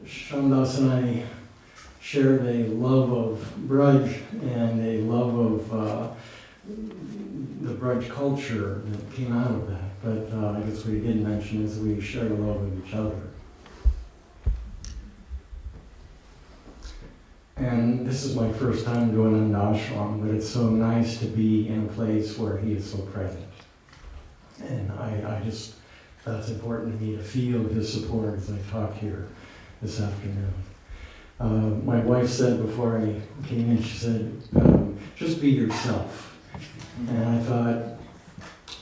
Shyamdas and I shared a love of Braj and a love of the Braj culture that came out of that. But I guess what he didn't mention is we shared a love of each other. And this is my first time doing an ashram, but it's so nice to be in a place where he is so present. And I just, that's important to me to feel his support as I talk here this afternoon. My wife said before I came in, she said, just be yourself. And I thought,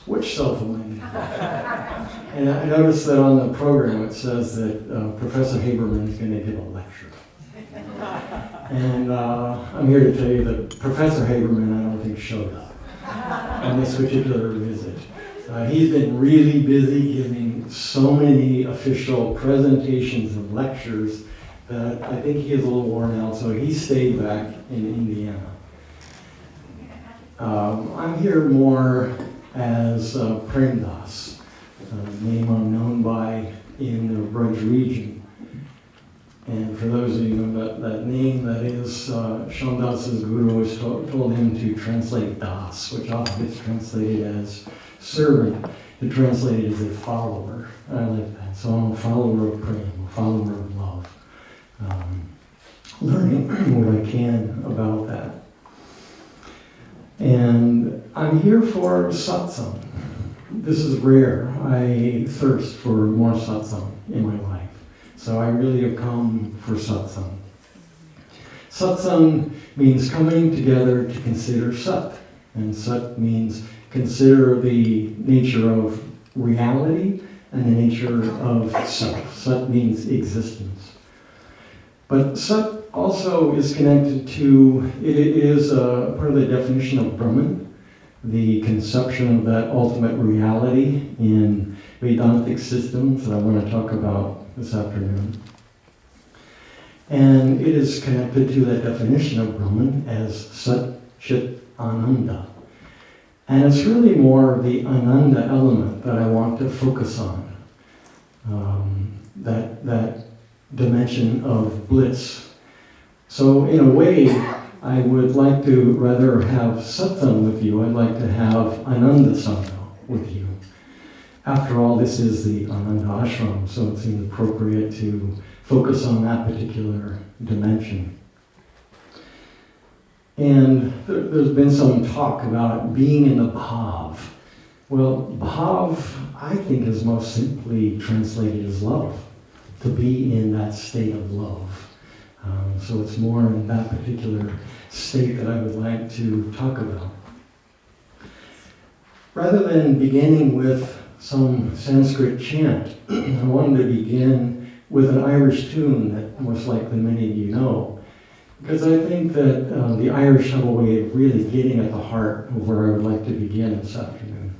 which self am I? And I noticed that on the program it says that Professor Haberman is going to give a lecture. And I'm here to tell you that Professor Haberman, I don't think, showed up on this particular visit. He's been really busy giving so many official presentations and lectures that I think he is a little worn out, so he stayed back in Indiana. I'm here more as Premdas, a name I'm known by in the Braj region. And for those of you who know that name, that is Shyamdas's guru always told him to translate Das, which often gets translated as servant, to translate it as a follower. I like that. So I'm a follower of Prem, a follower of love. Learning what I can about that. And I'm here for satsang. This is rare. I thirst for more satsang in my life. So I really have come for satsang. Satsang means coming together to consider sat. And sat means consider the nature of reality and the nature of self. Sat means existence. But sat also is connected to, it is part of the definition of Brahman, the conception of that ultimate reality in vedantic systems that I want to talk about this afternoon. And it is connected to that definition of Brahman as Sat Chit Ananda. And it's really more the Ananda element that I want to focus on. That dimension of bliss. So in a way, I would like to rather have satsang with you. I'd like to have Ananda Sangha with you. After all, this is the Ananda Ashram, so it seemed appropriate to focus on that particular dimension. And there's been some talk about being in the bhav. Well, bhav, I think, is most simply translated as love, to be in that state of love. So it's more in that particular state that I would like to talk about. Rather than beginning with some Sanskrit chant, I wanted to begin with an Irish tune that most likely many of you know, because I think that the Irish have a way of really getting at the heart of where I would like to begin this afternoon.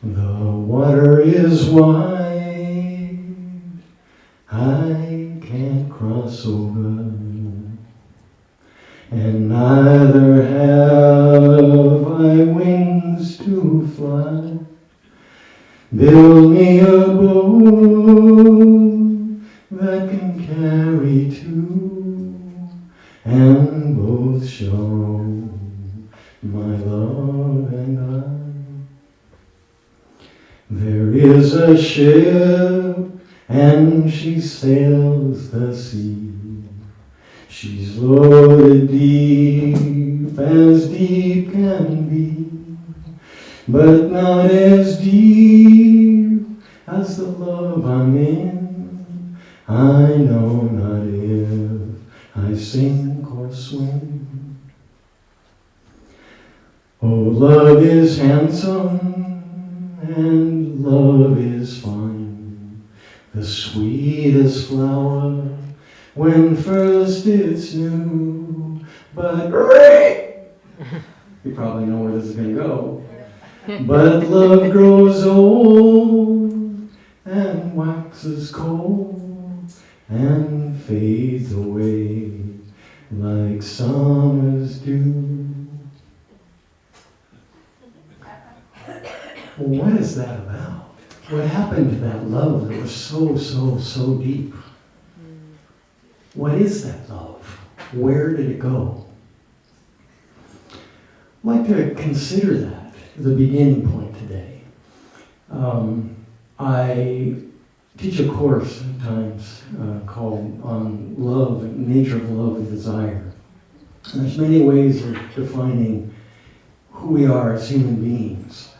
The water is wide, I can't cross over, and neither have I wings to fly. Build me a boat that can carry two, and both show my love and I. There is a ship, and she sails the sea. She's loaded deep as deep can be, but not as deep as the love I'm in. I know not if I sink or swim. Oh, love is handsome and love is fine, the sweetest flower when first it's new. But you probably know where this is going to go. But love grows old and waxes cold and fades away like summer's dew. Well, what is that about? what happened to that love that was so, so, so deep? What is that love? Where did it go? I'd like to consider that as a beginning point today. I teach a course sometimes called On Love and Nature of Love and Desire. And there's many ways of defining who we are as human beings.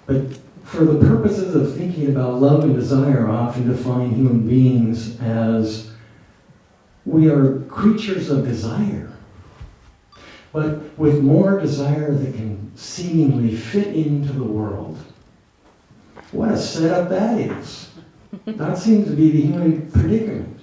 But for the purposes of thinking about love and desire, I often define human beings as we are creatures of desire, but with more desire that can seemingly fit into the world. What a setup that is. That seems to be the human predicament.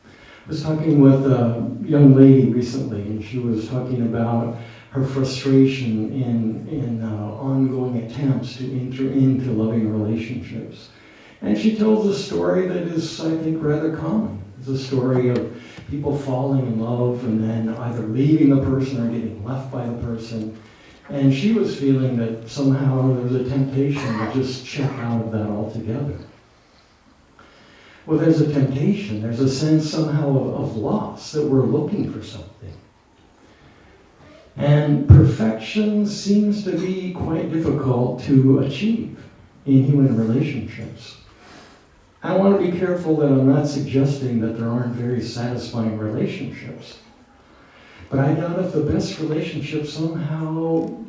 I was talking with a young lady recently, and she was talking about her frustration in ongoing attempts to enter into loving relationships. And she tells a story that is, I think, rather common. It's a story of people falling in love and then either leaving the person or getting left by the person. And she was feeling that somehow there was a temptation to just check out of that altogether. Well, there's a temptation. There's a sense somehow of loss, that we're looking for something. And perfection seems to be quite difficult to achieve in human relationships. I want to be careful that I'm not suggesting that there aren't very satisfying relationships. But I doubt if the best relationship somehow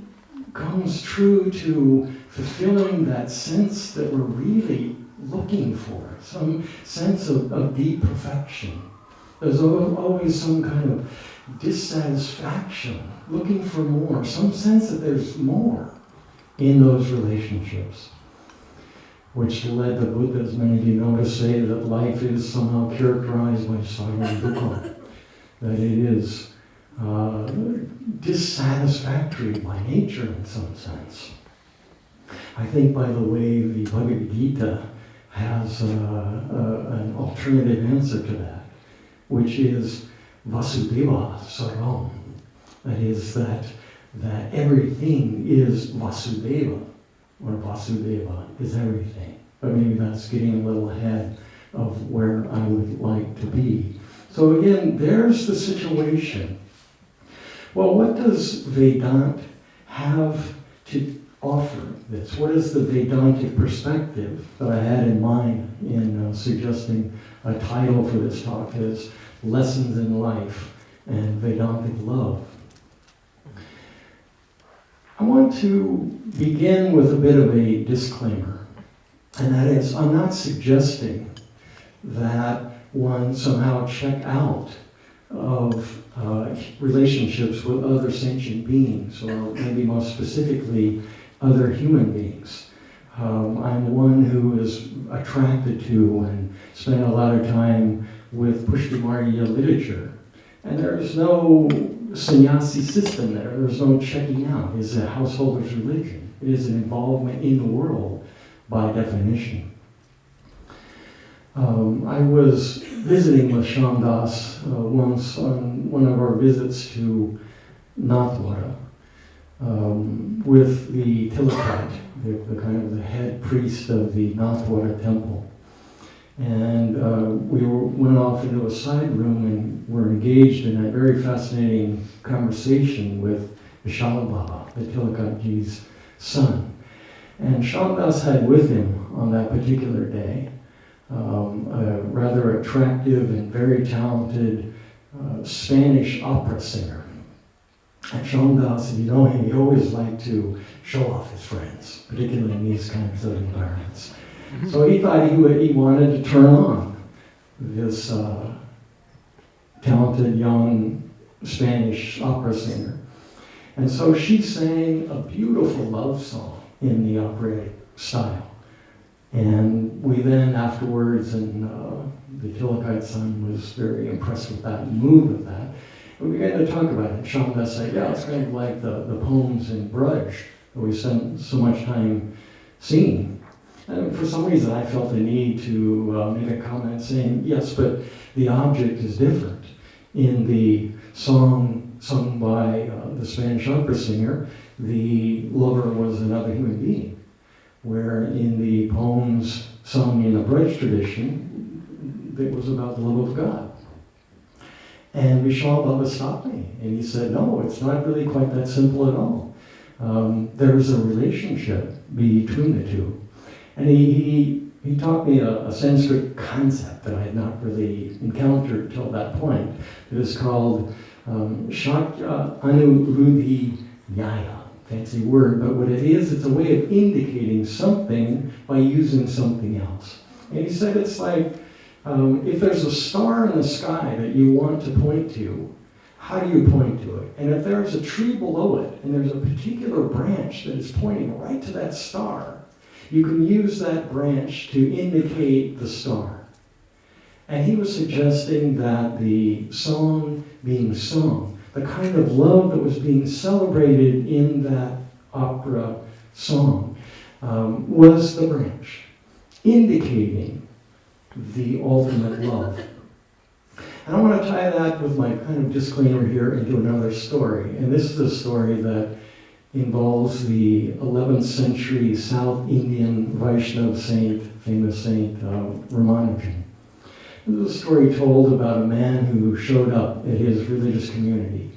comes true to fulfilling that sense that we're really looking for, some sense of deep perfection. There's always some kind of dissatisfaction, looking for more, some sense that there's more in those relationships, which led the Buddha, as many of you know, to say that life is somehow characterized by silent dukkha, that it is dissatisfactory by nature in some sense. I think, by the way, the Bhagavad Gita has an alternative answer to that, which is Vasudeva Sarvam. That is that everything is Vasudeva, or Vasudeva is everything. But maybe that's getting a little ahead of where I would like to be. So again, there's the situation. Well, what does Vedanta have to offer this? What is the Vedantic perspective that I had in mind in suggesting a title for this talk is Lessons in Life and Vedantic Love? I want to begin with a bit of a disclaimer, and that is, I'm not suggesting that one somehow check out of relationships with other sentient beings, or maybe most specifically, other human beings. I'm one who is attracted to and spent a lot of time with Pushtimarya literature. And there's no sannyasi system there. There's no checking out. It's a householder's religion. It is an involvement in the world by definition. I was visiting with Shyamdas once on one of our visits to Nathdwara with the Tilakite, the kind of the head priest of the Nathdwara temple. And we went off into a side room and were engaged in a very fascinating conversation with Vishala Baba, the Tilakite's son. And Shyamdas had with him on that particular day a rather attractive and very talented Spanish opera singer. And Shyamdas, if you know him, he always liked to show off his friends, particularly in these kinds of environments. So he thought he wanted to turn on this talented young Spanish opera singer. And so she sang a beautiful love song in the operatic style. And we then afterwards, and the Tilakite son was very impressed with that and moved with that. And we began to talk about it. Shyamdas said, yeah, it's kind of like the poems in Brudge that we spent so much time singing. And for some reason I felt the need to make a comment saying, yes, but the object is different. In the song sung by the Spanish opera singer, the lover was another human being. where in the poems sung in a British tradition, it was about the love of God. And Vishal Baba stopped me, and he said, no, it's not really quite that simple at all. There's a relationship between the two. And he taught me a Sanskrit concept that I had not really encountered till that point. It is called Shakya Anurudhi Nyaya. Fancy word, but what it is, it's a way of indicating something by using something else. And he said it's like, if there's a star in the sky that you want to point to, how do you point to it? And if there's a tree below it, and there's a particular branch that is pointing right to that star, you can use that branch to indicate the star. And he was suggesting that the song being sung, the kind of love that was being celebrated in that opera song, was the branch, indicating the ultimate love. And I want to tie that with my kind of disclaimer here into another story. And this is a story that involves the 11th century South Indian Vaishnava saint, famous saint, Ramanujan. This is a story told about a man who showed up at his religious community.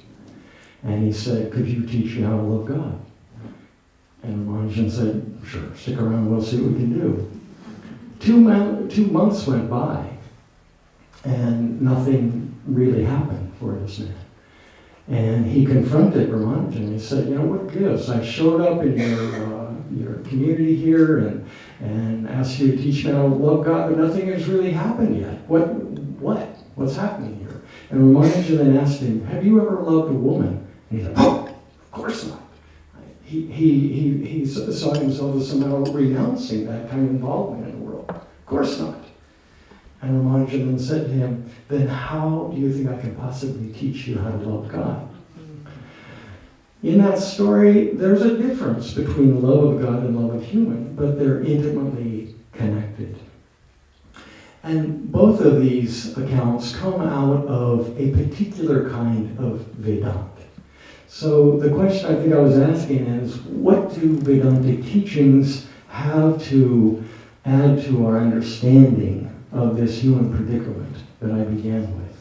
And he said, could you teach me how to love God? And Ramanujan said, sure, stick around, we'll see what we can do. 2 months went by, and nothing really happened for this man. And he confronted Ramanujan. He said, you know, what gives? I showed up in your community here and asked you to teach me how to love God, but nothing has really happened yet. What's happening here? And Ramanujan then asked him, have you ever loved a woman? And he said, oh, of course not. He saw himself as somehow renouncing that kind of involvement in the world. Of course not. And Ramanujan then said to him, then how do you think I can possibly teach you how to love God? In that story, there's a difference between love of God and love of human, but they're intimately connected. And both of these accounts come out of a particular kind of Vedanta. So the question I think I was asking is, what do Vedantic teachings have to add to our understanding of this human predicament that I began with?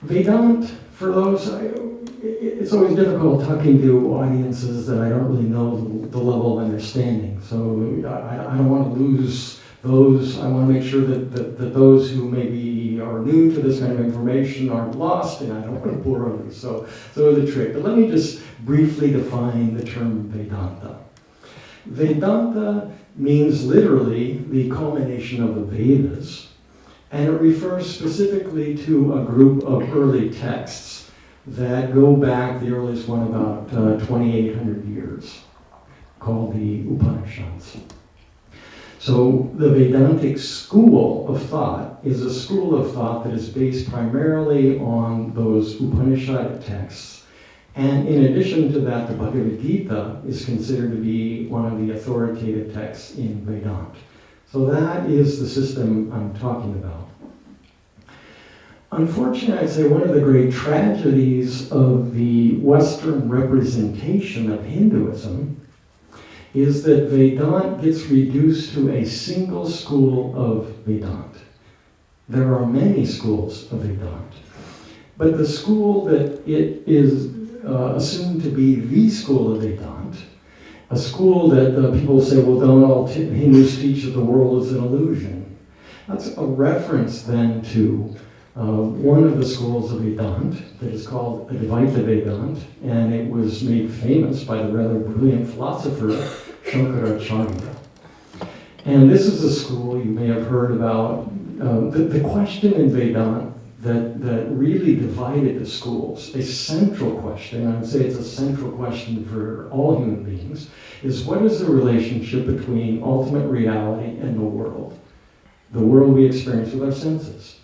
Vedanta, for those, it's always difficult talking to audiences that I don't really know the level of understanding. So I don't want to lose those. I want to make sure that those who maybe are new to this kind of information aren't lost, and I don't want to bore others. So the trick. But let me just briefly define the term Vedanta. Vedanta means literally the culmination of the Vedas, and it refers specifically to a group of early texts that go back, the earliest one about 2,800 years, called the Upanishads. So the Vedantic school of thought is a school of thought that is based primarily on those Upanishadic texts. And in addition to that, the Bhagavad Gita is considered to be one of the authoritative texts in Vedanta. So that is the system I'm talking about. Unfortunately, I'd say one of the great tragedies of the Western representation of Hinduism is that Vedanta gets reduced to a single school of Vedanta. There are many schools of Vedanta, but the school that it is assumed to be the school of Vedanta, a school that people say, well, don't all Hindus teach that the world is an illusion. That's a reference then to one of the schools of Vedanta that is called Advaita Vedanta, and it was made famous by the rather brilliant philosopher Shankaracharya. And this is a school you may have heard about. The question in Vedanta that really divided the schools, a central question, I would say it's a central question for all human beings, is what is the relationship between ultimate reality and the world we experience with our senses?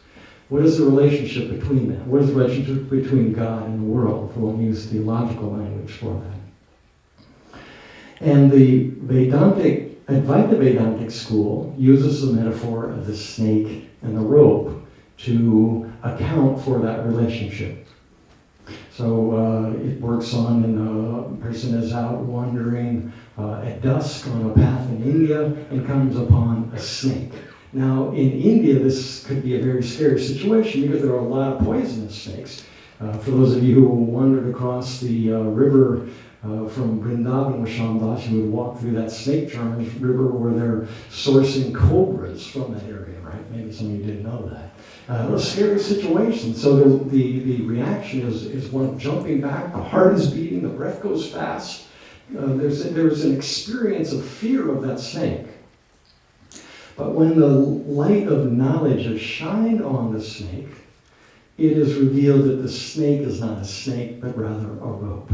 What is the relationship between that? What is the relationship between God and the world, if we'll use theological language for that? And the Advaita Vedantic school uses the metaphor of the snake and the rope to account for that relationship. So it works on, and a person is out wandering at dusk on a path in India and comes upon a snake. Now, in India, this could be a very scary situation because there are a lot of poisonous snakes. For those of you who wandered across the river from Vrindavan with Shyamdas, you would walk through that snake-charmed river where they're sourcing cobras from that area, right? Maybe some of you didn't know that. A scary situation. So the reaction is one of jumping back, the heart is beating, the breath goes fast. There's an experience of fear of that snake. But when the light of knowledge is shined on the snake, it is revealed that the snake is not a snake, but rather a rope.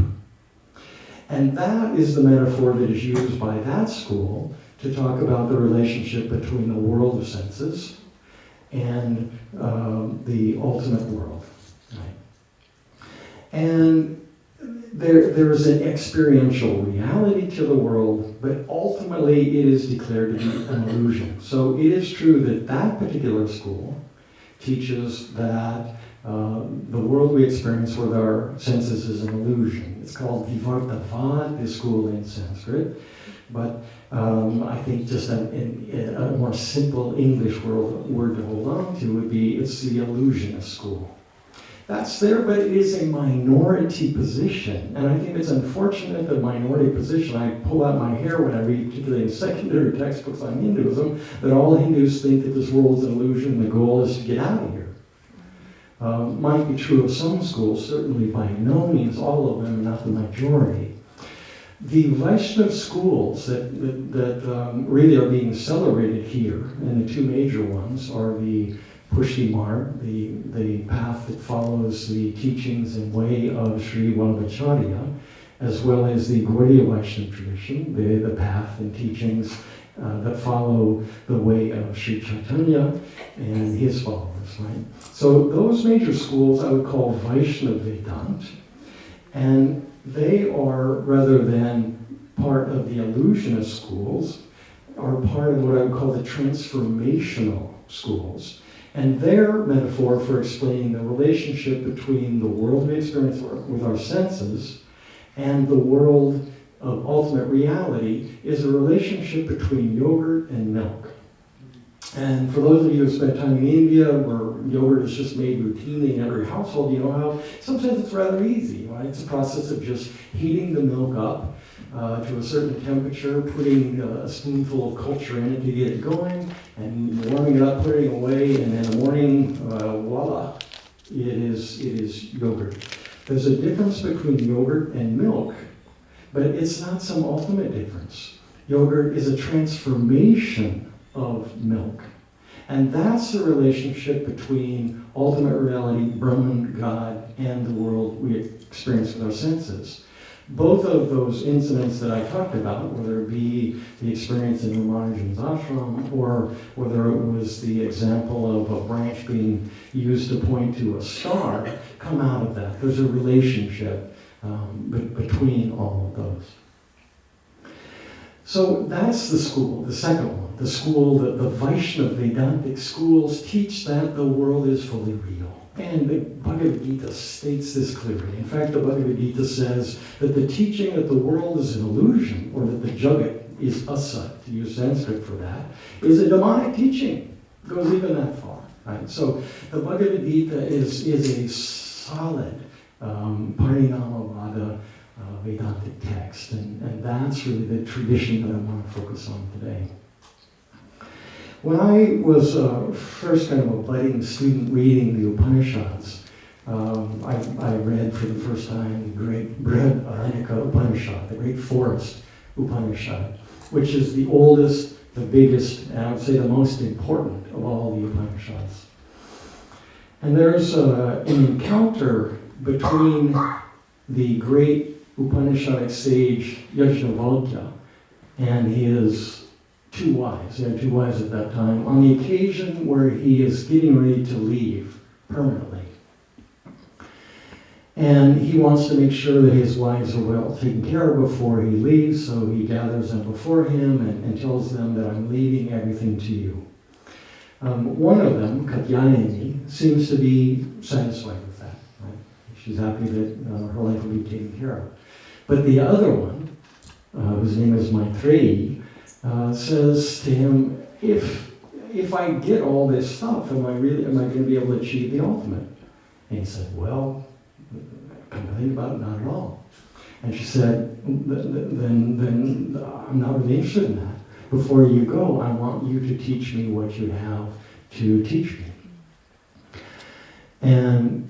And that is the metaphor that is used by that school to talk about the relationship between the world of senses and the ultimate world. Right? And there is an experiential reality to the world, but ultimately it is declared to be an illusion. So it is true that that particular school teaches that the world we experience with our senses is an illusion. It's called Vivartavad, this school in Sanskrit. But I think just a more simple English word to hold on to would be, it's the illusionist school. That's there, but it is a minority position. And I think it's unfortunate that minority position, I pull out my hair when I read, particularly in secondary textbooks on Hinduism, that all Hindus think that this world is an illusion and the goal is to get out of here. Might be true of some schools, certainly by no means all of them, not the majority. The Vaishnava schools that really are being celebrated here, and the two major ones are the Pushti Marg, the path that follows the teachings and way of Sri Vallabhacharya, as well as the Gaudiya Vaishnava tradition, the path and teachings that follow the way of Sri Chaitanya and his followers, right? So those major schools I would call Vaishnava Vedanta, and they are, rather than part of the illusionist schools, are part of what I would call the transformational schools. And their metaphor for explaining the relationship between the world we experience with our senses and the world of ultimate reality is a relationship between yogurt and milk. And for those of you who spent time in India, where yogurt is just made routinely in every household, you know how sometimes it's rather easy, right? It's a process of just heating the milk up to a certain temperature, putting a spoonful of culture in it to get it going, and warming it up, putting it away, and in the morning, voila, it is yogurt. There's a difference between yogurt and milk, but it's not some ultimate difference. Yogurt is a transformation of milk. And that's the relationship between ultimate reality, Brahman, God, and the world we experience with our senses. Both of those incidents that I talked about, whether it be the experience in Ramanujan's ashram, or whether it was the example of a branch being used to point to a star, come out of that. There's a relationship between all of those. So that's the school, the second one. The school, the Vaishnava Vedantic schools teach that the world is fully real. And the Bhagavad Gita states this clearly. In fact, the Bhagavad Gita says that the teaching that the world is an illusion, or that the Jagat is asat, to use Sanskrit for that, is a demonic teaching. It goes even that far. Right? So the Bhagavad Gita is a solid Parinamavada Vedantic text, and that's really the tradition that I want to focus on today. When I was first kind of a budding student reading the Upanishads, I read for the first time the great Brihadaranyaka Upanishad, the great forest Upanishad, which is the oldest, the biggest, and I would say the most important of all the Upanishads. And there's an encounter between the great Upanishadic sage Yajnavalkya and his two wives. He had two wives at that time, on the occasion where he is getting ready to leave permanently. And he wants to make sure that his wives are well taken care of before he leaves, so he gathers them before him and tells them that I'm leaving everything to you. One of them, Katyayani, seems to be satisfied with that. Right? She's happy that her life will be taken care of. But the other one, whose name is Maitreyi, says to him, if I get all this stuff, am I going to be able to achieve the ultimate? And he said, well, come to think about it, not at all. And she said, then I'm not really interested in that. Before you go, I want you to teach me what you have to teach me. And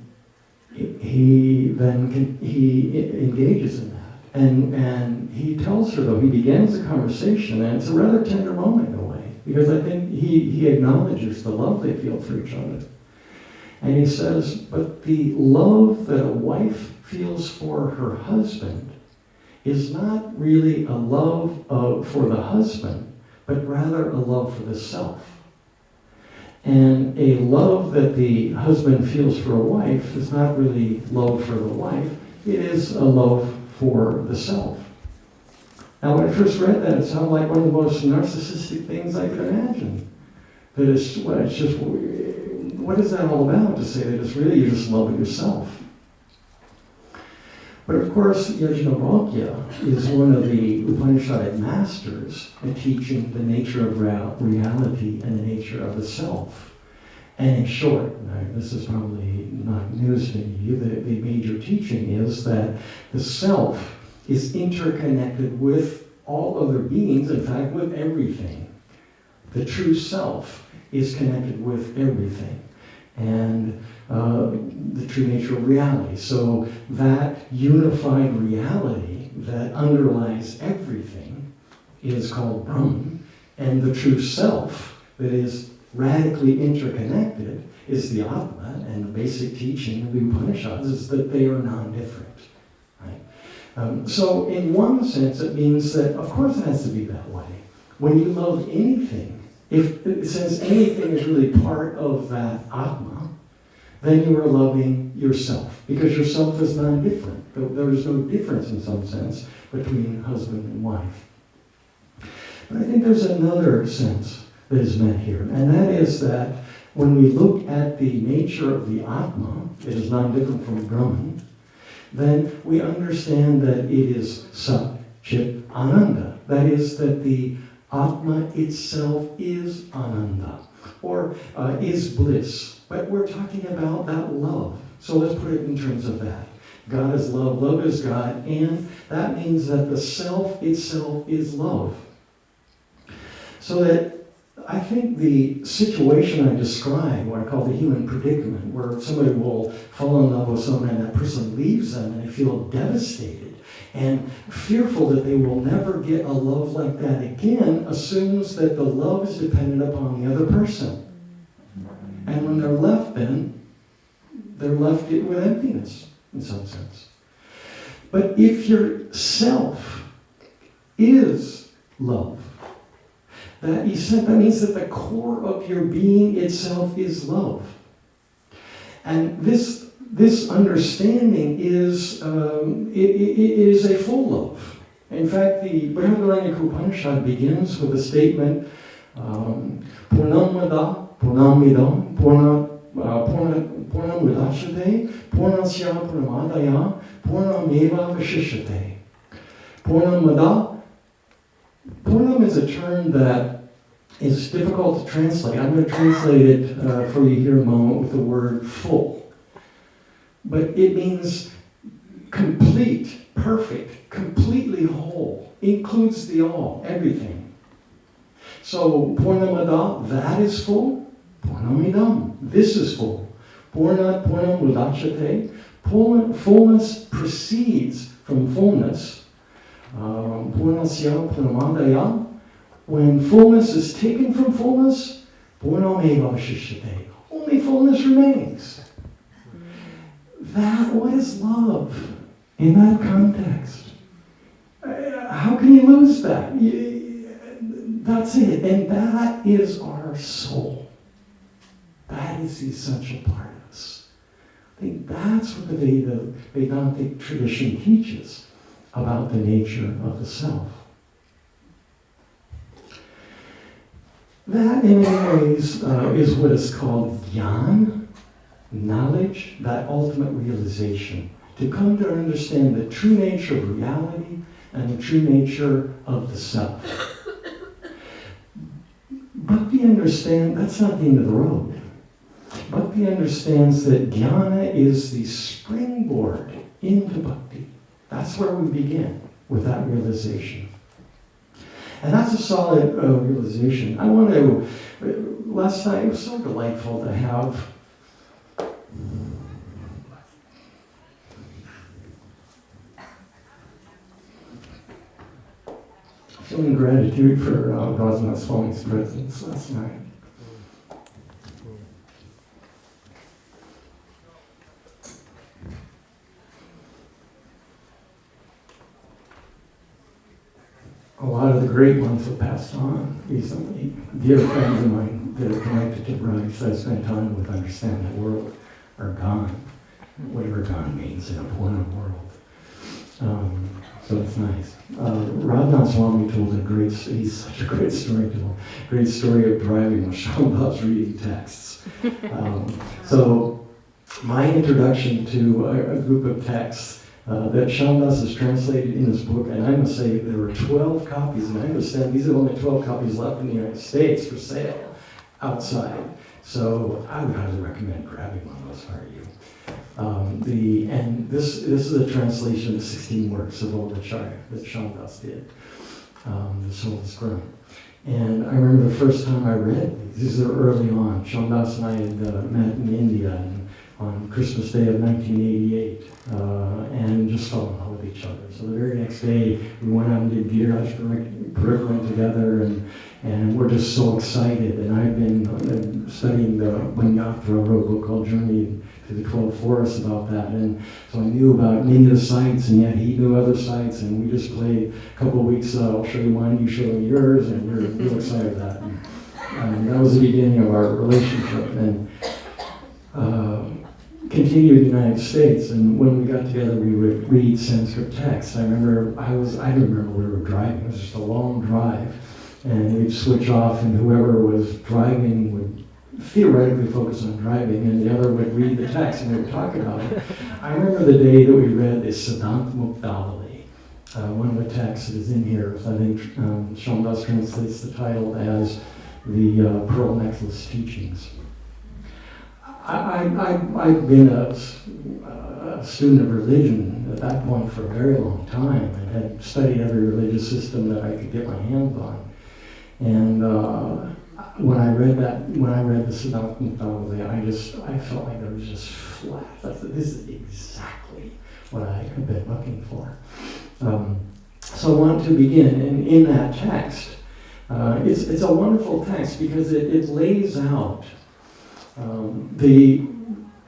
he engages in that. And he tells her, though, he begins the conversation, and it's a rather tender moment in a way, because I think he acknowledges the love they feel for each other. And he says, but the love that a wife feels for her husband is not really a love for the husband, but rather a love for the self. And a love that the husband feels for a wife is not really love for the wife, it is a love for the self. Now, when I first read that, it sounded like one of the most narcissistic things I could imagine. That it's just, what is that all about, to say that it's really you just love yourself? But of course, Yajnavalkya is one of the Upanishadic masters in teaching the nature of reality and the nature of the self. And in short, this is probably not news to you, the major teaching is that the self is interconnected with all other beings, in fact, with everything. The true self is connected with everything. And the true nature of reality. So that unified reality that underlies everything is called Brahman, and the true self that is radically interconnected is the Atma, and the basic teaching of the Upanishads is that they are non-different. Right? So in one sense it means that, of course it has to be that way. When you love anything, since anything is really part of that Atma, then you are loving yourself, because yourself is non-different. There is no difference in some sense between husband and wife. But I think there's another sense that is meant here, and that is that when we look at the nature of the Atma, it is non-different from Brahman, then we understand that it is Sat, Chit, Ananda. That is, that the Atma itself is Ananda, or is bliss. But we're talking about that love. So let's put it in terms of that. God is love, love is God, and that means that the self itself is love. So that I think the situation I described, what I call the human predicament, where somebody will fall in love with someone and that person leaves them and they feel devastated and fearful that they will never get a love like that again, assumes that the love is dependent upon the other person. And when they're left then, they're left with emptiness, in some sense. But if your self is love, that means that the core of your being itself is love. And this understanding is a full love. In fact, the Brihadaranyaka Upanishad begins with a statement, Purnamada Purnamidam Purnam Udashate Purnasya Purnamadaya Purnameva Vishishate. Purnamada. Purnam is a term that is difficult to translate. I'm going to translate it for you here in a moment with the word full. But it means complete, perfect, completely whole, includes the all, everything. So, Purnamada, that is full. Purnamidam, this is full. Purnam Udachate, fullness proceeds from fullness. Purnasya Purnamadaya, when fullness is taken from fullness, Purnameva Vishishyate, only fullness remains. What is love in that context? How can you lose that? That's it, and that is our soul. That is the essential part of us. I think that's what the Vedantic tradition teaches about the nature of the self. That, in many ways, is what is called Jnana. knowledge, that ultimate realization, to come to understand the true nature of reality and the true nature of the self. Bhakti understands that's not the end of the road. Bhakti understands that jnana is the springboard into bhakti. That's where we begin, with that realization. And that's a solid realization. I want to, last night it was so delightful to have feeling gratitude for Gosma Swami's presence last night. A lot of the great ones have passed on recently. Dear friends of mine that are connected to Bryce I spent time with understand the world are gone. Whatever gone means in a poetic world. So it's nice. Radha Swami told he's such a great storyteller, great story of driving with Shyamdas reading texts. So my introduction to a group of texts that Shyamdas has translated in his book, and I must say there were 12 copies, and I understand these are only 12 copies left in the United States for sale outside. So I would highly recommend grabbing one of those for you. And this is a translation of 16 works of all the Chaya that Shyamdas did. The Soul is Grown. And I remember the first time I read these are early on. Shyamdas and I had met in India on Christmas Day of 1988 and just fell in love with each other. So the very next day we went out and did Giriraj Parikrama together, and we're just so excited. And I've been studying the Banyatra, wrote a book called Journey to the 12 Forests about that, and so I knew about many of the sites, and yet he knew other sites, and we just played a couple of weeks. I'll show you mine, you show me yours, and we were real excited with that. And that was the beginning of our relationship, and continued in the United States. And when we got together, we would read Sanskrit texts. I remember I don't remember we were driving. It was just a long drive, and we'd switch off, and whoever was driving would theoretically focus on driving, and the other would read the text, and we would talk about it. I remember the day that we read the Siddhanta Muktavali, one of the texts that is in here. I think Shyamdas translates the title as the Pearl Necklace Teachings. I've been a student of religion at that point for a very long time, and had studied every religious system that I could get my hands on. And when I read the Siddhanta Muktavali, I felt like I was just flat. I thought, this is exactly what I have been looking for. So I want to begin, and in that text, it's a wonderful text because it lays out the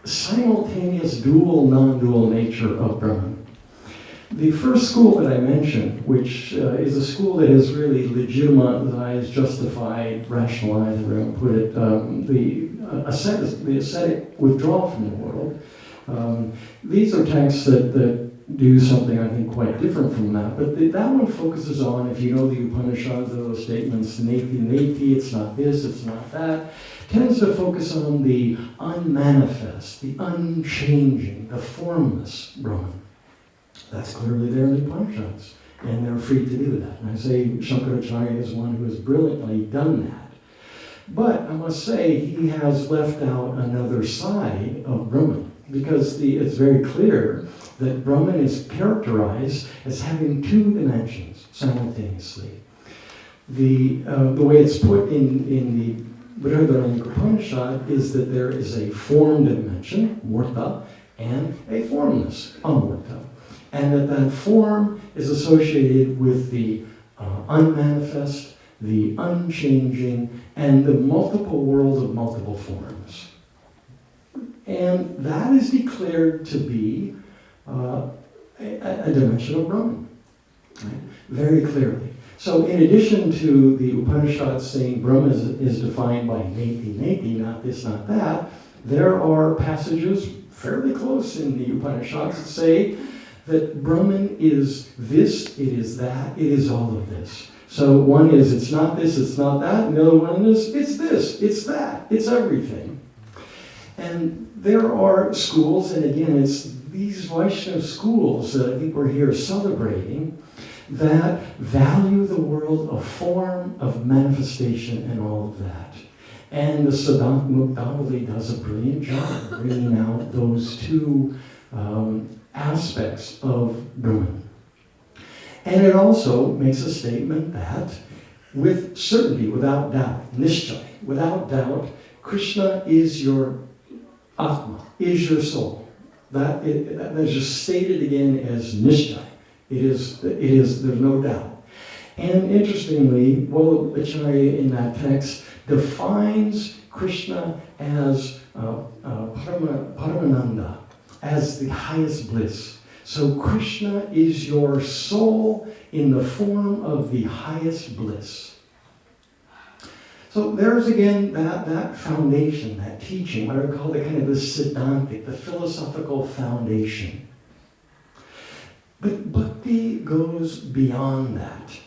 simultaneous dual, non-dual nature of Brahman. The first school that I mentioned, which is a school that has really legitimized, justified, rationalized, or put it, the ascetic withdrawal from the world. These are texts that do something, I think, quite different from that. But that one focuses on, if you know the Upanishads, those statements, neti, neti, it's not this, it's not that, tends to focus on the unmanifest, the unchanging, the formless Brahman. That's clearly there in the Upanishads, and they're free to do that. And I say Shankaracharya is one who has brilliantly done that. But I must say he has left out another side of Brahman, because it's very clear that Brahman is characterized as having two dimensions simultaneously. The way it's put in the Brihadaranyaka Upanishad is that there is a form dimension, murta, and a formless, amurta. And that form is associated with the unmanifest, the unchanging, and the multiple world of multiple forms. And that is declared to be a dimension of Brahman, right? Very clearly. So in addition to the Upanishads saying Brahman is defined by neti, neti, not this, not that, there are passages fairly close in the Upanishads that say that Brahman is this, it is that, it is all of this. So one is it's not this, it's not that, and the other one is it's this, it's that, it's everything. And there are schools, and again, it's these Vaishnava schools that I think we're here celebrating, that value the world of form, of manifestation, and all of that. And the Siddhanta Muktamali does a brilliant job of bringing out those two aspects of Brahman. And it also makes a statement that, with certainty, without doubt, nishchay, without doubt, Krishna is your Atma, is your soul. That is just stated again as nishchay. It is, there's no doubt. And interestingly, Vallabhacharya in that text defines Krishna as Paramananda, as the highest bliss. So Krishna is your soul in the form of the highest bliss. So there's again that foundation, that teaching, what I would call the kind of the vedantic, the philosophical foundation. But bhakti goes beyond that.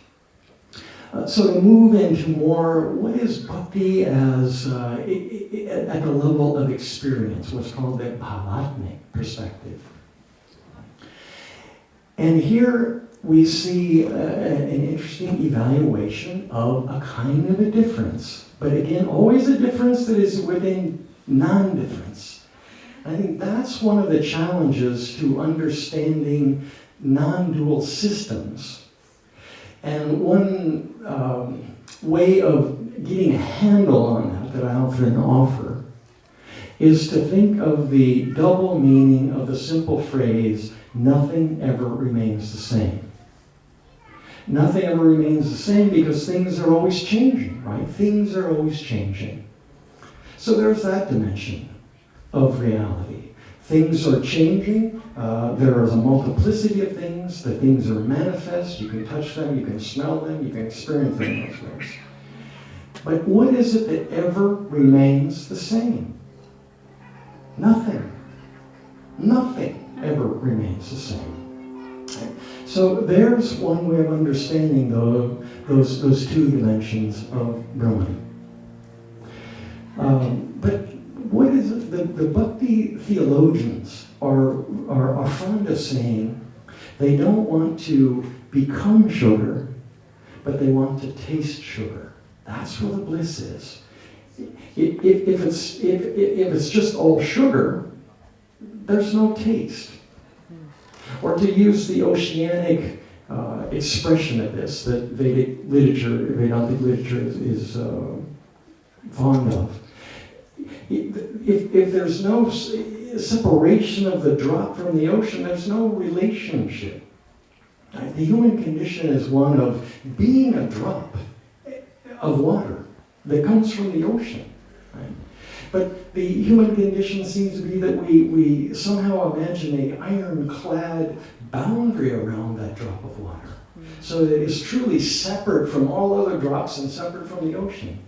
So to move into more, what is bhakti as at the level of experience, what's called the bhavatmik perspective. And here we see an interesting evaluation of a kind of a difference. But again, always a difference that is within non-difference. I think that's one of the challenges to understanding non-dual systems. And one way of getting a handle on that I often offer is to think of the double meaning of the simple phrase, nothing ever remains the same. Nothing ever remains the same because things are always changing, right? Things are always changing. So there's that dimension of reality. Things are changing. There is a multiplicity of things. The things are manifest. You can touch them, you can smell them, you can experience them in those ways. But what is it that ever remains the same? Nothing. Nothing ever remains the same. So there's one way of understanding those two dimensions of Brahman. But what is it? The Bhakti theologians are fond of saying they don't want to become sugar, but they want to taste sugar. That's where the bliss is. If it's just all sugar, there's no taste. Or to use the oceanic expression of this that Vedic literature, Vedantic literature is fond of. If there's no separation of the drop from the ocean, there's no relationship. Right? The human condition is one of being a drop of water that comes from the ocean. Right? But the human condition seems to be that we somehow imagine an ironclad boundary around that drop of water. So that it is truly separate from all other drops and separate from the ocean.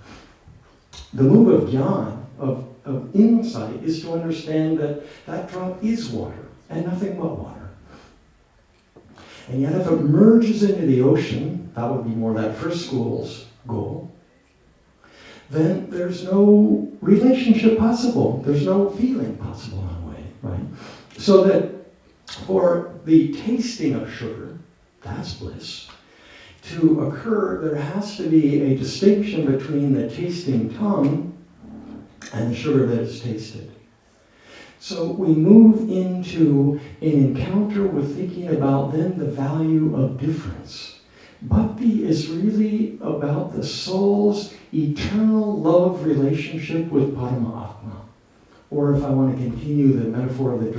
The move of jnana, of insight, is to understand that that drop is water and nothing but water. And yet if it merges into the ocean, that would be more that first school's goal, then there's no relationship possible. There's no feeling possible in a way, right? So that for the tasting of sugar, that's bliss, to occur, there has to be a distinction between the tasting tongue and the sugar that is tasted. So we move into an encounter with thinking about then the value of difference. Bhakti is really about the soul's eternal love relationship with Paramatma. Or if I want to continue the metaphor of the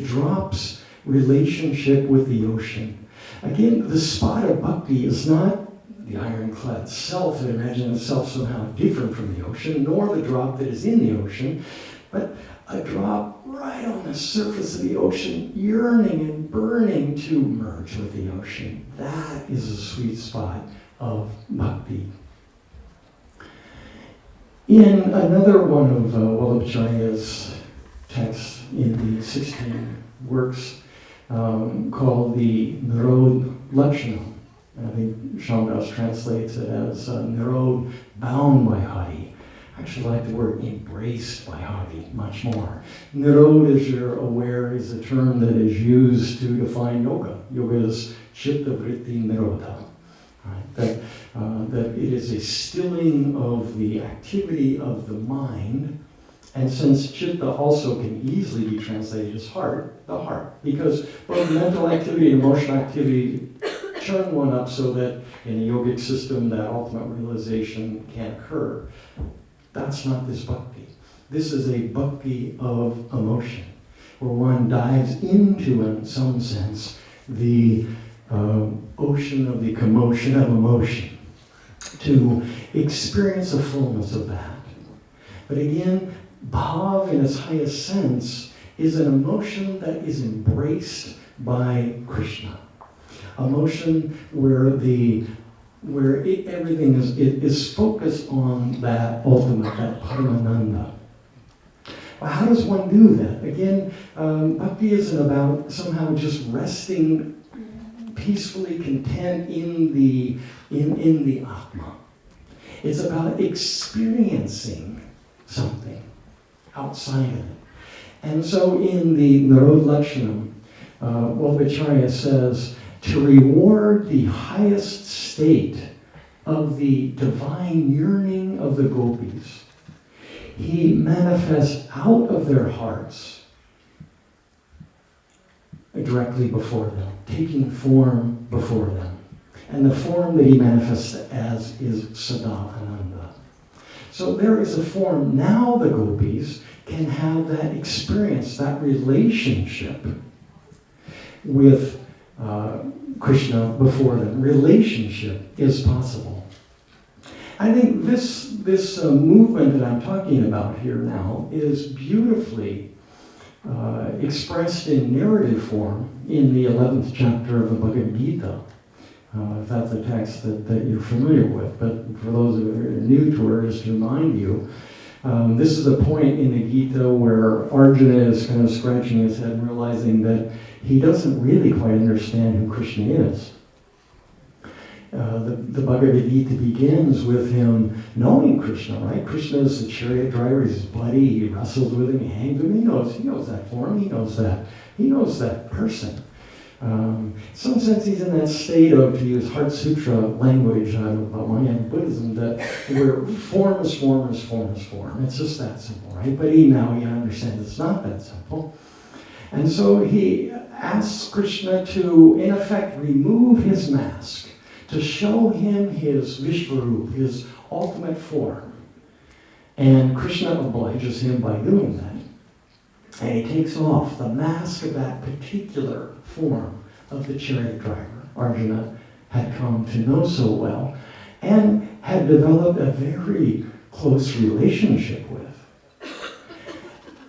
drop's relationship with the ocean. Again, the spot of bhakti is not the ironclad self that imagines itself somehow different from the ocean, nor the drop that is in the ocean, but a drop right on the surface of the ocean, yearning and burning to merge with the ocean. That is a sweet spot of bhakti. In another one of Vallabhacharya's texts in the 16 works called the Nirod Lakshana, I think Shyamdas translates it as Nirod bound by Hari. actually like the word embraced by Hadi much more. Nirodha, as you're aware, is a term that is used to define yoga. Yoga is chitta vritti nirodha. Right? That it is a stilling of the activity of the mind. And since chitta also can easily be translated as heart, the heart. Because both mental activity and emotional activity churn one up so that in a yogic system that ultimate realization can occur. That's not this bhakti. This is a bhakti of emotion, where one dives into, in some sense, the ocean of the commotion of emotion to experience the fullness of that. But again, bhav in its highest sense is an emotion that is embraced by Krishna. Emotion where everything is focused on that ultimate, that Paramananda. Well, how does one do that? Again, bhakti isn't about somehow just resting peacefully content in the Atma. It's about experiencing something outside of it. And so in the Narod Lakshanam, Vallabhacharya says, to reward the highest state of the divine yearning of the gopis, he manifests out of their hearts directly before them, taking form before them. And the form that he manifests as is Sada Ananda. So there is a form. Now the gopis can have that experience, that relationship with Krishna before them. Relationship is possible. I think this movement that I'm talking about here now is beautifully expressed in narrative form in the 11th chapter of the Bhagavad Gita. If that's a text that you're familiar with. But for those who are new to it, just to remind you, this is a point in the Gita where Arjuna is kind of scratching his head and realizing that he doesn't really quite understand who Krishna is. The Bhagavad Gita begins with him knowing Krishna, right? Krishna is the chariot driver, he's his buddy, he wrestles with him, he hangs with him, he knows that form, he knows that person. In some sense, he's in that state of, to use Heart Sutra language about Mahayana Buddhism, that where form is form is form is form. It's just that simple, right? But he understands it's not that simple. And so he asks Krishna to, in effect, remove his mask, to show him his Vishvarup, his ultimate form. And Krishna obliges him by doing that. And he takes off the mask of that particular form of the chariot driver Arjuna had come to know so well and had developed a very close relationship with.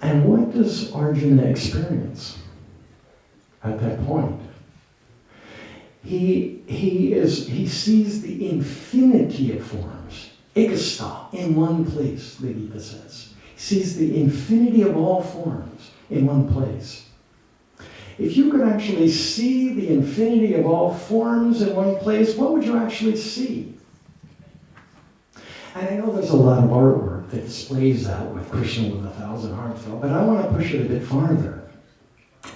And what does Arjuna experience at that point? He sees the infinity of forms, ekasta, in one place, the Gita says. He sees the infinity of all forms in one place. If you could actually see the infinity of all forms in one place, what would you actually see? And I know there's a lot of artwork that displays that with Krishna with 1,000 arms, but I want to push it a bit farther.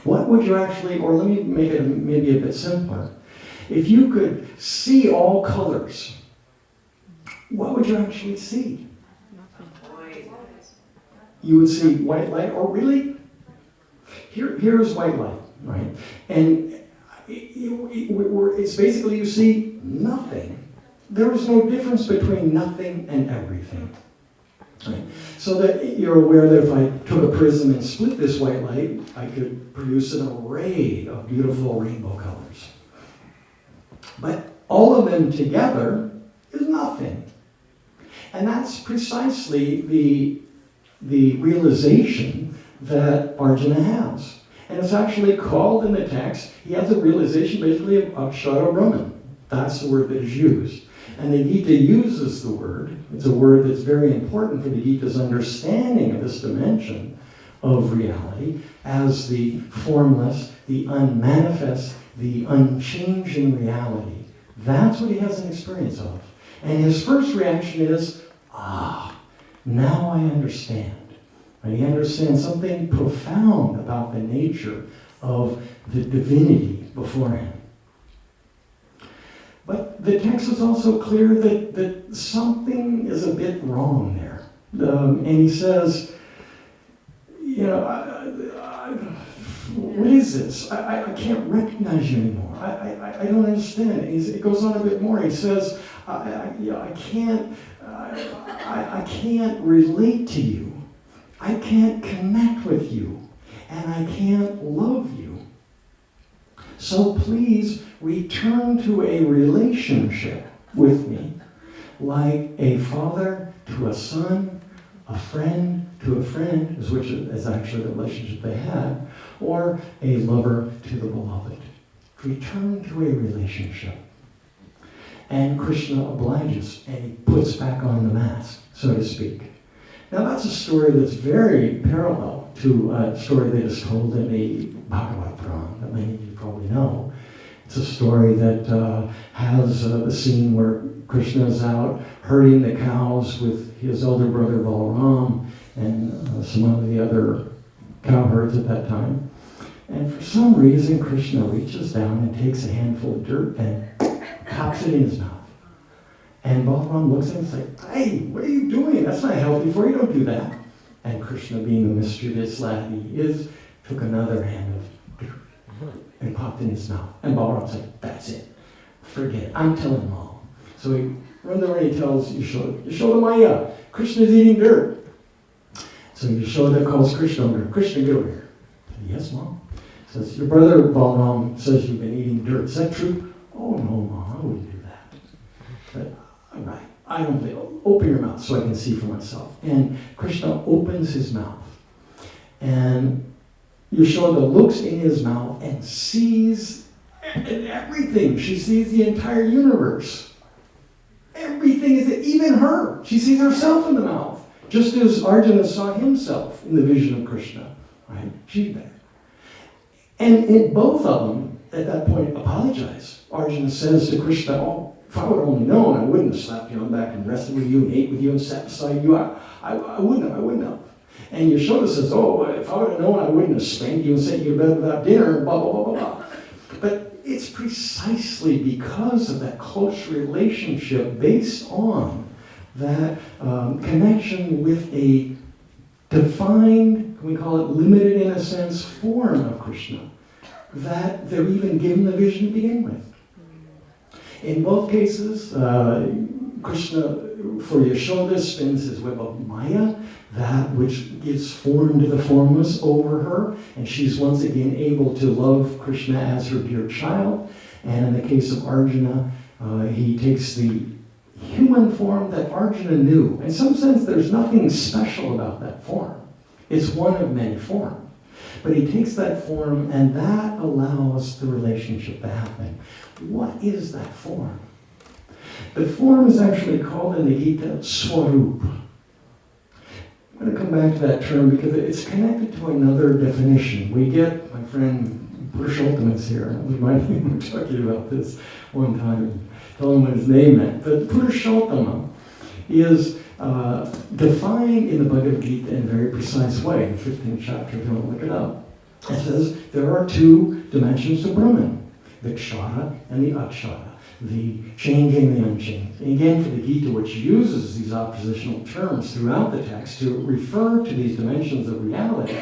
What would you actually, or let me make it maybe a bit simpler. If you could see all colors, what would you actually see? You would see white light, or really? Here's white light, right? And it's basically you see nothing. There is no difference between nothing and everything. Right? So that you're aware that if I took a prism and split this white light, I could produce an array of beautiful rainbow colors. But all of them together is nothing. And that's precisely the realization that Arjuna has. And it's actually called in the text, he has a realization basically of Akshara Brahman. That's the word that is used. And the Gita uses the word. It's a word that's very important for the Gita's understanding of this dimension of reality as the formless, the unmanifest, the unchanging reality. That's what he has an experience of. And his first reaction is, Now I understand. And he understands something profound about the nature of the divinity before him. But the text is also clear that something is a bit wrong there. And he says, what is this? I can't recognize you anymore. I don't understand. It goes on a bit more. He says, I can't relate to you. I can't connect with you. And I can't love you. So please return to a relationship with me, like a father to a son, a friend to a friend, which is actually the relationship they had, or a lover to the beloved. Return to a relationship. And Krishna obliges, and he puts back on the mask, so to speak. Now that's a story that's very parallel to a story that is told in the Bhagavad Puran that many of you probably know. It's a story that has the scene where Krishna is out herding the cows with his elder brother Balaram and some of the other cowherds at that time. And for some reason, Krishna reaches down and takes a handful of dirt and pops it in his mouth. And Balaram looks at him and says, hey, what are you doing? That's not healthy for you. Don't do that. And Krishna, being the mischievous lad he is, took another hand of dirt and popped in his mouth. And Balaram said, that's it. Forget it. I'm telling Mom. So he runs over and he tells Yashoda Maya, Krishna's eating dirt. So Yashoda calls Krishna over. Krishna, get over here. Said, yes, Mom. Says, your brother Balaram says you've been eating dirt. Is that true? Oh, no, Mom, I wouldn't do that. But, all right, I don't believe. Open your mouth so I can see for myself. And Krishna opens his mouth. And Yashoda looks in his mouth and sees everything. She sees the entire universe. Everything is, even her. She sees herself in the mouth. Just as Arjuna saw himself in the vision of Krishna. Right? She's there. And both of them, at that point, apologize. Arjuna says to Krishna, oh, if I would have only known, I wouldn't have slapped you on the back and wrestled with you and ate with you and sat beside you. I wouldn't have. And Yashoda says, oh, if I would have known, I wouldn't have spanked you and sent you to bed without dinner, and blah, blah, blah, blah, blah. But it's precisely because of that close relationship based on that connection with a defined, we call it limited in a sense, form of Krishna, that they're even given the vision to begin with. In both cases, Krishna, for Yashoda, spins his web of Maya, that which gives form to the formless over her, and she's once again able to love Krishna as her dear child. And in the case of Arjuna, he takes the human form that Arjuna knew. In some sense, there's nothing special about that form. It's one of many forms. But he takes that form, and that allows the relationship to happen. What is that form? The form is actually called in the Gita Swarup. I'm going to come back to that term because it's connected to another definition. We get, my friend Purushottam is here. I was reminding him of talking about this one time and told him what his name meant. But Purushottama is defined in the Bhagavad Gita in a very precise way. In the 15th chapter, if you want to look it up. It says there are two dimensions to Brahman, the Kshara and the Akshara, the changing, the unchanged. And again, for the Gita, which uses these oppositional terms throughout the text to refer to these dimensions of reality,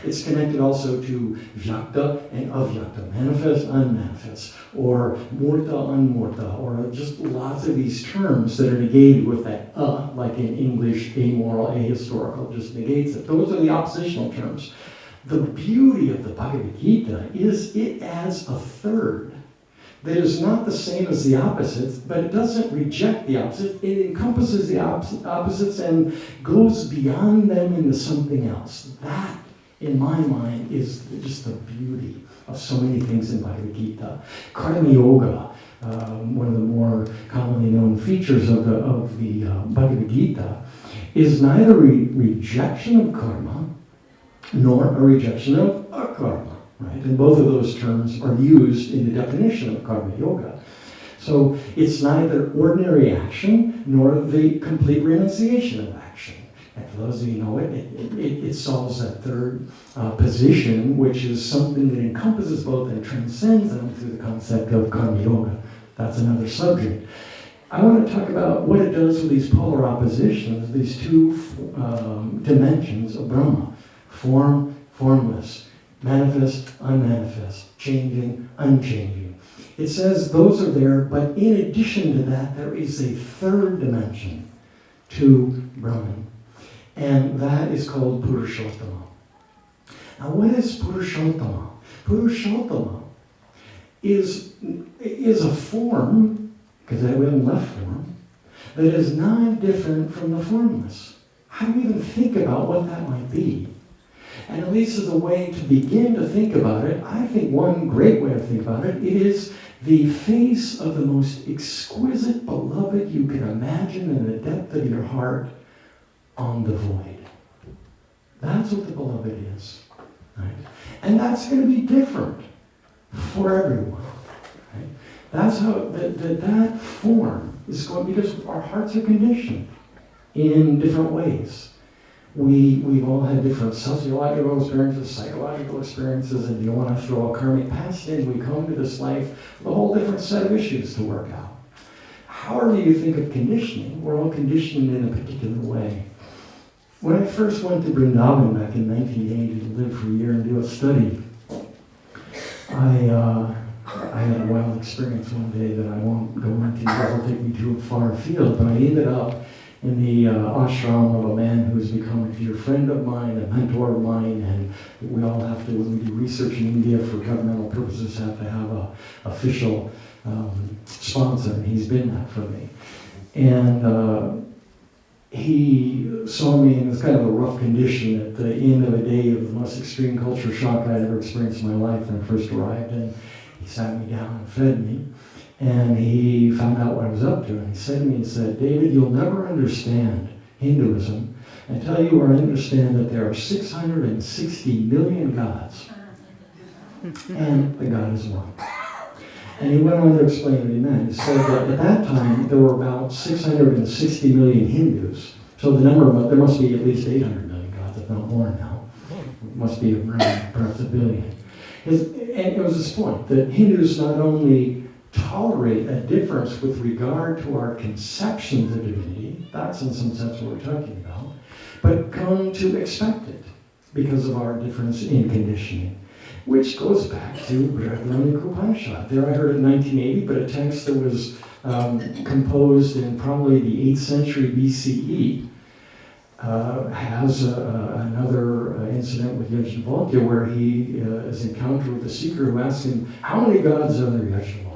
it's connected also to Vyakta and Avyakta, manifest, unmanifest, or Murta, unmurta, or just lots of these terms that are negated with that like in English, amoral, ahistorical, just negates it. Those are the oppositional terms. The beauty of the Bhagavad Gita is it adds a third that is not the same as the opposites, but it doesn't reject the opposites. It encompasses the opposites and goes beyond them into something else. That, in my mind, is just the beauty of so many things in Bhagavad Gita. Karma Yoga, one of the more commonly known features of the Bhagavad Gita, is neither rejection of karma nor a rejection of akarma, right? And both of those terms are used in the definition of karma yoga. So it's neither ordinary action nor the complete renunciation of action. And for those of you who know it solves that third position, which is something that encompasses both and transcends them through the concept of karma yoga. That's another subject. I want to talk about what it does with these polar oppositions, these two dimensions of Brahma: form, formless, manifest, unmanifest, changing, unchanging. It says those are there, but in addition to that, there is a third dimension to Brahman, and that is called Purushottama. Now, what is Purushottama? Purushottama is a form, because we haven't left form, that is non-different from the formless. How do we even think about what that might be? And at least as a way to begin to think about it, I think one great way to think about it is the face of the most exquisite beloved you can imagine in the depth of your heart on the void. That's what the beloved is. Right? And that's going to be different for everyone. Right? That's how that form is going, because our hearts are conditioned in different ways. We've all had different sociological experiences, psychological experiences, and you want to throw a karmic past in, we come to this life with a whole different set of issues to work out. However you think of conditioning, we're all conditioned in a particular way. When I first went to Vrindavan back in 1980 to live for a year and do a study, I had a wild experience one day that I won't go into, that will take me too far afield, but I ended up in the ashram of a man who's become a dear friend of mine, a mentor of mine, and we all have to, when we do research in India for governmental purposes, have to have an official sponsor, and he's been that for me. And he saw me in this kind of a rough condition at the end of a day of the most extreme culture shock I'd ever experienced in my life when I first arrived, and he sat me down and fed me. And he found out what I was up to, and he said to me, he said, "David, you'll never understand Hinduism until you understand that there are 660 million gods, and the God is one." And he went on to explain what he meant. He said that at that time, there were about 660 million Hindus, so there must be at least 800 million gods, if not more now. It must be around perhaps a billion. And it was this point, that Hindus not only tolerate a difference with regard to our conceptions of divinity, that's in some sense what we're talking about, but come to expect it because of our difference in conditioning, which goes back to Brihadaranyaka Upanishad. There I heard in 1980, but a text that was composed in probably the 8th century BCE has another incident with Yajnavalkya where he is encountered with a seeker who asks him, "How many gods are there, Yajnavalkya?"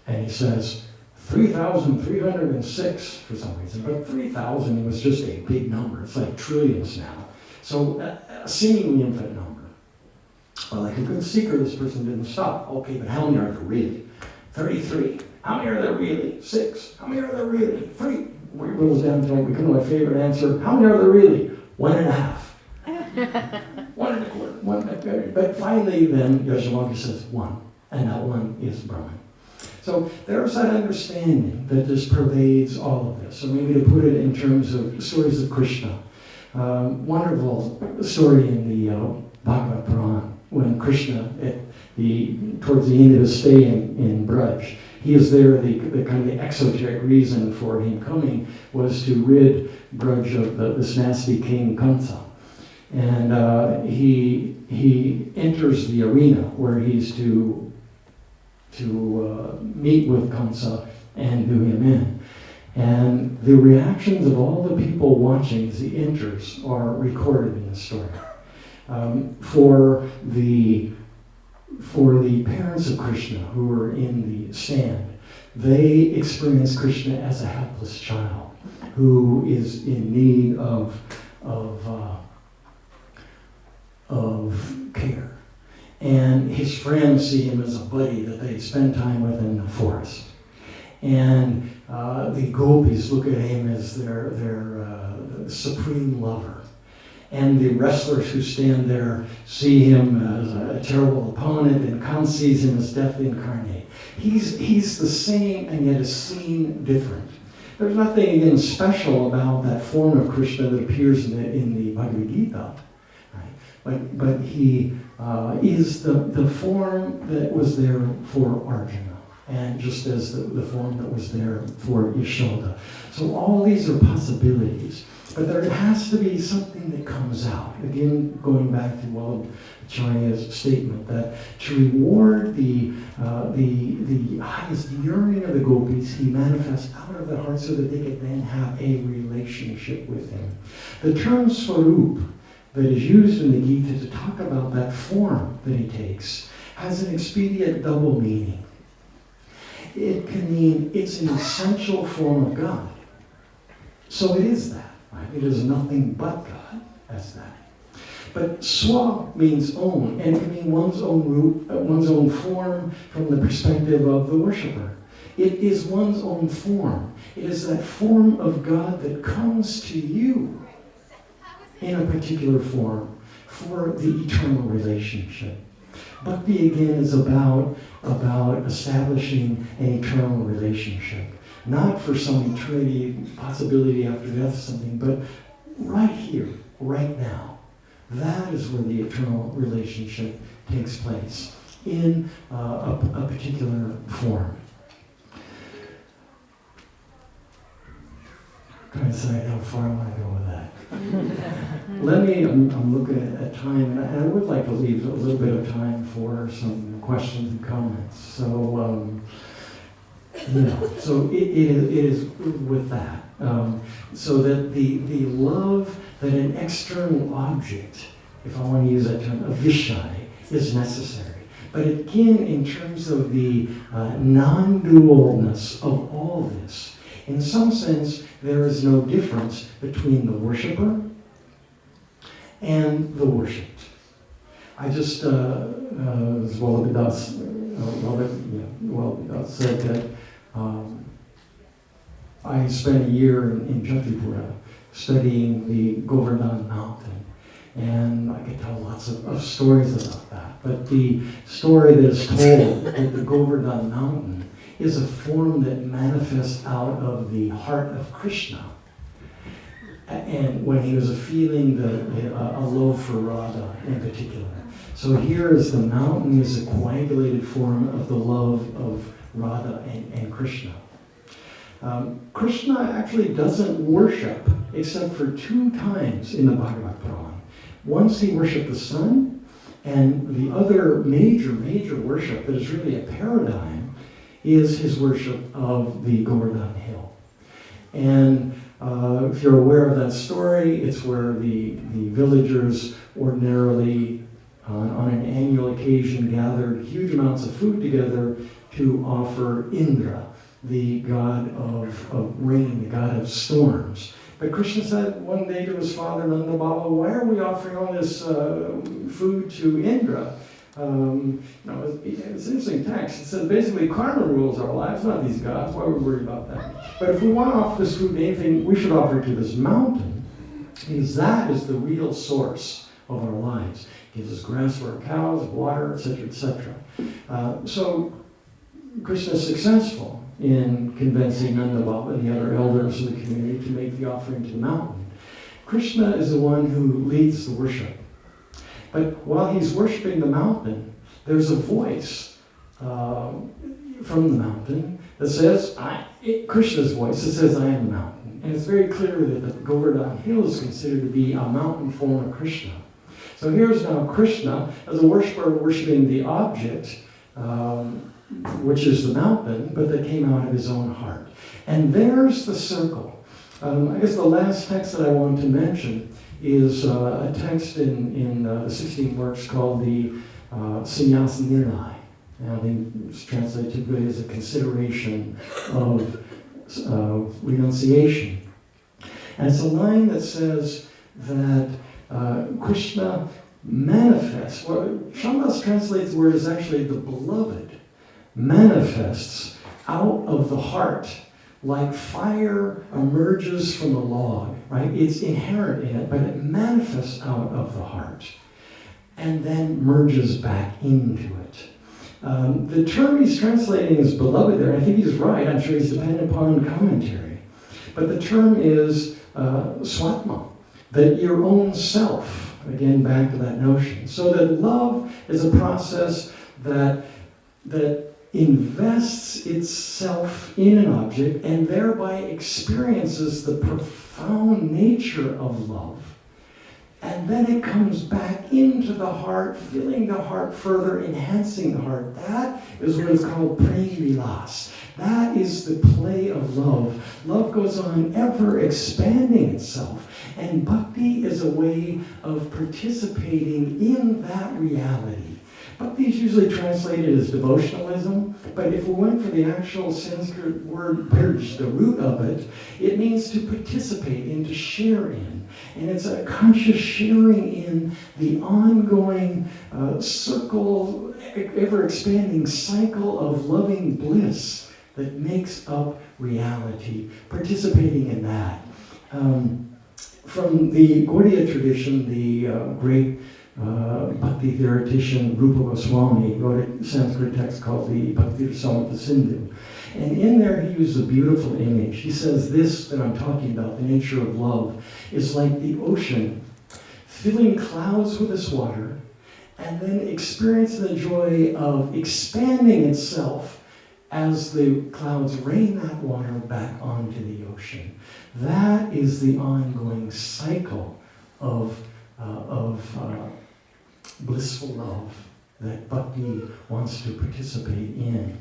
And he says, 3,306 for some reason, but 3,000 was just a big number. It's like trillions now. So a seemingly infinite number. Well, like a good seeker, this person didn't stop. Okay, but how many are there really? 33. How many are there really? 6. How many are there really? 3. We whittles down to we come to my favorite answer. How many are there really? 1.5. 1.25. 1. But finally, then Yajnavalkya says 1, and that one is Brahman. So there's that understanding that just pervades all of this. So maybe to put it in terms of stories of Krishna. Wonderful story in the Bhagavad Puran when Krishna, towards the end of his stay in Braj, he is there, the kind of exoteric reason for him coming was to rid Braj of this nasty king Kansa. And he enters the arena where he's to meet with Kansa and do him in. And the reactions of all the people watching as he enters are recorded in the story. For the parents of Krishna who are in the stand, they experience Krishna as a helpless child who is in need of care. And his friends see him as a buddy that they spend time with in the forest. And the gopis look at him as their supreme lover. And the wrestlers who stand there see him as a terrible opponent, and Khan sees him as death incarnate. He's the same and yet is seen different. There's nothing, again, special about that form of Krishna that appears in the Bhagavad Gita. Right? But he is the form that was there for Arjuna, and just as the form that was there for Yashoda. So all these are possibilities. But there has to be something that comes out. Again, going back to Vallabhacharya's statement that to reward the highest yearning of the gopis, he manifests out of the heart so that they could then have a relationship with him. The term swarup that is used in the Gita to talk about that form that he takes has an expedient double meaning. It can mean it's an essential form of God. So it is that. Right? It is nothing but God as that. But swa means own, and it can mean one's own root, one's own form from the perspective of the worshiper. It is one's own form. It is that form of God that comes to you in a particular form for the eternal relationship. Bhakti, again, is about establishing an eternal relationship. Not for some eternity, possibility after death or something, but right here, right now. That is where the eternal relationship takes place in a particular form. I'm trying to decide how far I want to go with that. I'm looking at time, and I would like to leave a little bit of time for some questions and comments. So, so it is with that. So that the love that an external object, if I want to use that term, a vishai, is necessary. But again, in terms of the non-dualness of all this, in some sense, there is no difference between the worshiper and the worshipped. I just, as Vallabhacharya said that I spent a year in Jatipura studying the Govardhan mountain, and I could tell lots of stories about that. But the story that is told at the Govardhan mountain is a form that manifests out of the heart of Krishna. And when he was feeling a love for Radha in particular. So here is the mountain is a coagulated form of the love of Radha and Krishna. Krishna actually doesn't worship except for 2 times in the Bhagavad Puran. Once he worshipped the sun, and the other major worship that is really a paradigm is his worship of the Govardhan hill. And if you're aware of that story, it's where the villagers ordinarily, on an annual occasion, gathered huge amounts of food together to offer Indra, the god of rain, the god of storms. But Krishna said one day to his father, Nanda Baba, why are we offering all this food to Indra? It's an interesting text. It says basically karma rules our lives, not these gods. Why would we worry about that? But if we want to offer this food to anything, we should offer it to this mountain, because that is the real source of our lives. It gives us grass for our cows, water, etc., etc. So Krishna is successful in convincing Nanda Baba and the other elders of the community to make the offering to the mountain. Krishna is the one who leads the worship. But while he's worshiping the mountain, there's a voice from the mountain that says, Krishna's voice that says, I am the mountain. And it's very clear that the Govardhan hill is considered to be a mountain form of Krishna. So here's now Krishna as a worshiper worshiping the object, which is the mountain, but that came out of his own heart. And there's the circle. I guess the last text that I want to mention is a text in the 16 works called the Sannyas Nirnay. I think it's translated typically as a consideration of renunciation. And it's a line that says that Krishna manifests, Shyamdas translates the word as actually the beloved, manifests out of the heart like fire emerges from a log, right? It's inherent in it, but it manifests out of the heart and then merges back into it. The term he's translating as beloved there, I think he's right, I'm sure he's dependent upon commentary. But the term is swatma, that your own self, again back to that notion. So that love is a process that invests itself in an object and thereby experiences the profound nature of love. And then it comes back into the heart, filling the heart further, enhancing the heart. That is what is called prem vilas. That is the play of love. Love goes on ever expanding itself. And bhakti is a way of participating in that reality. Bhakti is usually translated as devotionalism, but if we went for the actual Sanskrit word birj, the root of it, it means to participate in, to share in. And it's a conscious sharing in the ongoing circle, ever-expanding cycle of loving bliss that makes up reality, participating in that. From the Gaudiya tradition, the great Bhakti theoretician Rupa Goswami wrote a Sanskrit text called the Bhakti Rasamrita Sindhu. And in there he used a beautiful image. He says this that I'm talking about, the nature of love, is like the ocean filling clouds with its water and then experiencing the joy of expanding itself as the clouds rain that water back onto the ocean. That is the ongoing cycle of blissful love that bhakti wants to participate in.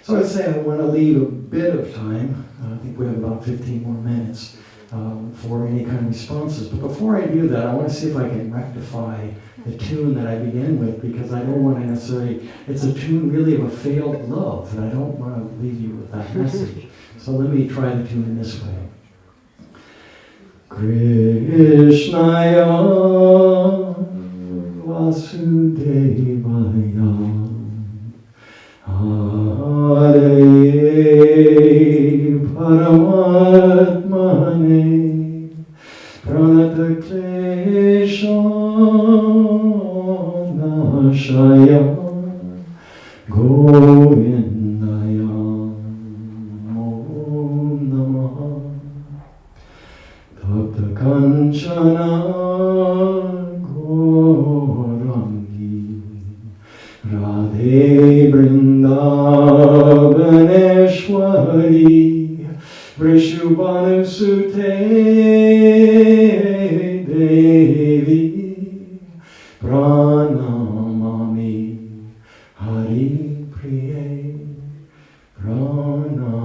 So I'd say I want to leave a bit of time, I think we have about 15 more minutes, for any kind of responses. But before I do that, I want to see if I can rectify the tune that I began with, because I don't want to necessarily, it's a tune really of a failed love, and I don't want to leave you with that message. So let me try the tune in this way. Krishnaya Vasudevaya Hare Paramatmane Pranata Klesha Nashaya Govindaya Om Namaha Tapta Kanchana Gaurangi Radhe Vrindavaneshwari Vrishubhanusute Devi Pranamami Hari Priye Pranamami